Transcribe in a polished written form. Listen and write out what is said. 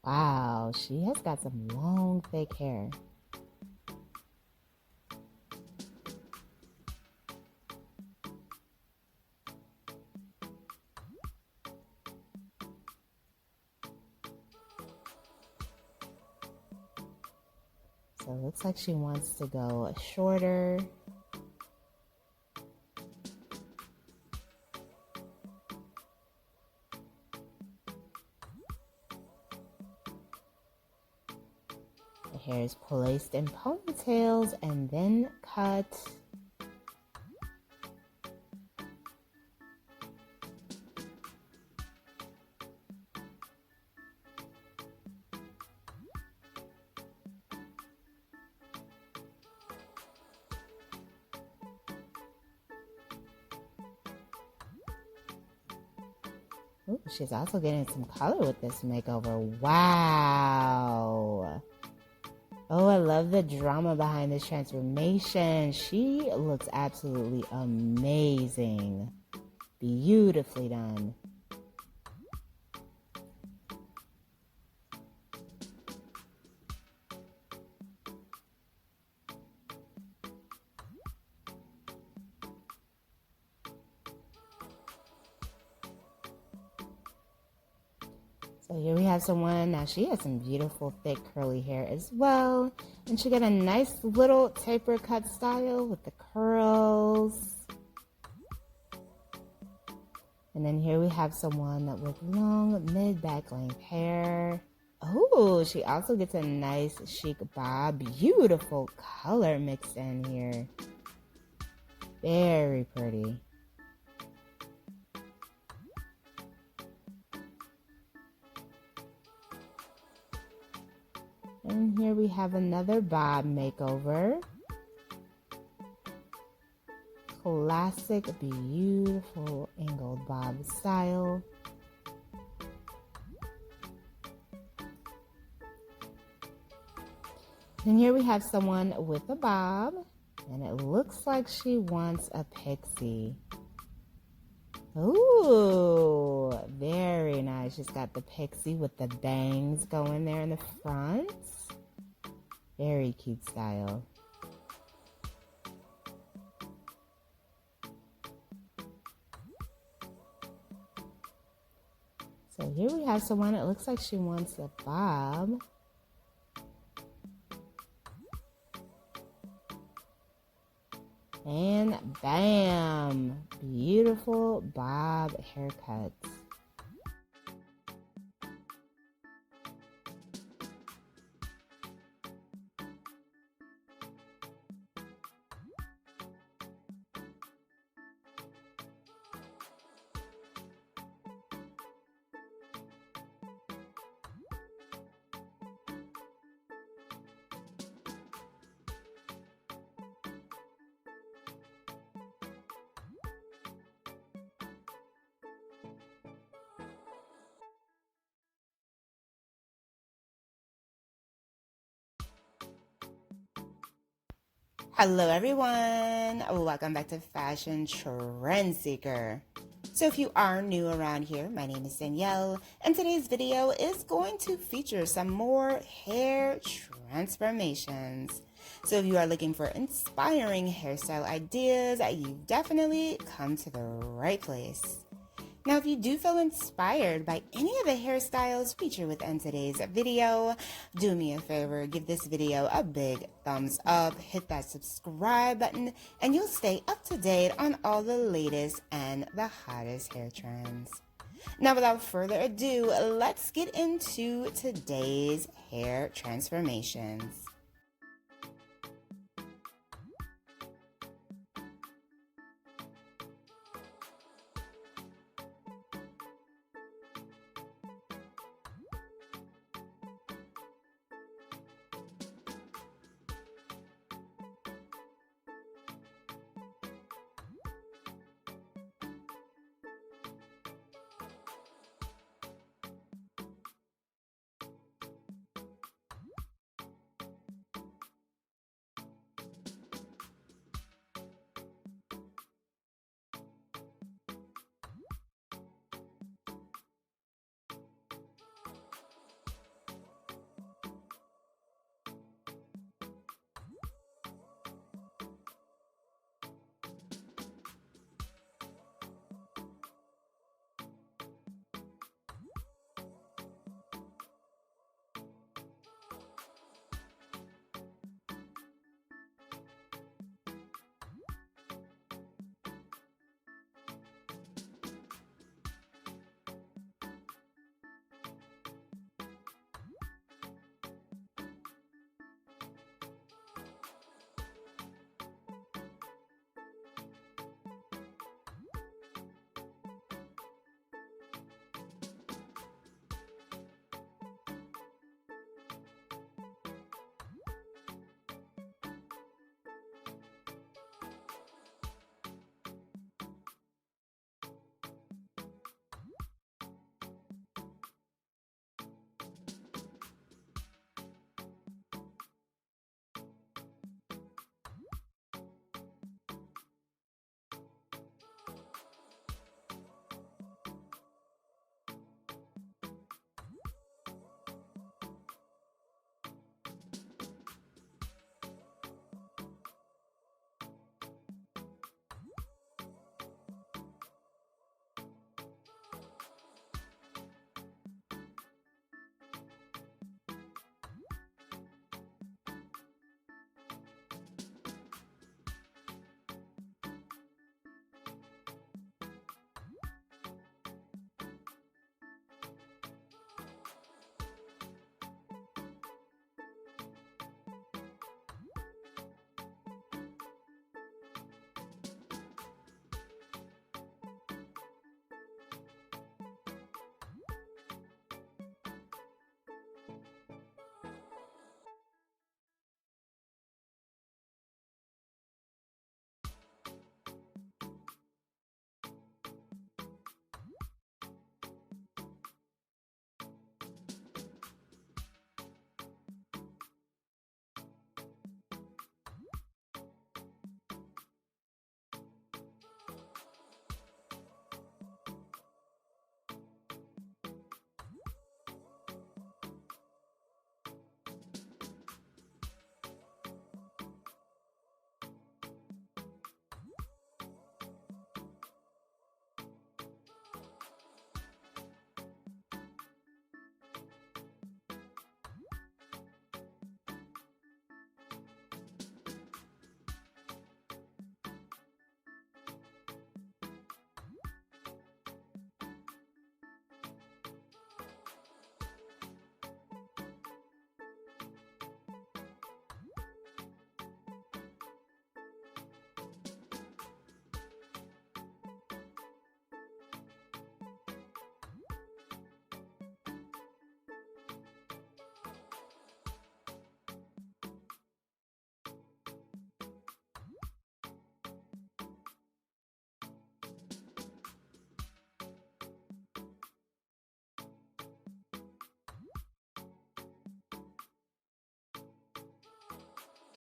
Wow, she has got some long, thick hair. So it looks like she wants to go shorter. The hair is placed in ponytails and then cut. Ooh, she's also getting some color with this makeover. Wow. Oh, I love the drama behind this transformation. She looks absolutely amazing. Beautifully done. So here we have someone, now she has some beautiful thick curly hair as well. And she got a nice little taper cut style with the curls. And then here we have someone with long mid-back length hair. Oh, she also gets a nice chic bob. Beautiful color mixed in here. Very pretty. And here we have another bob makeover. Classic, beautiful angled bob style. And here we have someone with a bob, and it looks like she wants a pixie. Ooh, very nice. She's got the pixie with the bangs going there in the front. Very cute style. So here we have someone, it looks like she wants a bob. And bam! Beautiful bob haircuts. Hello everyone, welcome back to Fashion Trend Seeker. So if you are new around here, my name is Danielle, and today's video is going to feature some more hair transformations. So if you are looking for inspiring hairstyle ideas, you've definitely come to the right place. Now, if you do feel inspired by any of the hairstyles featured within today's video, do me a favor, give this video a big thumbs up, hit that subscribe button, and you'll stay up to date on all the latest and the hottest hair trends. Now, without further ado, let's get into today's hair transformations.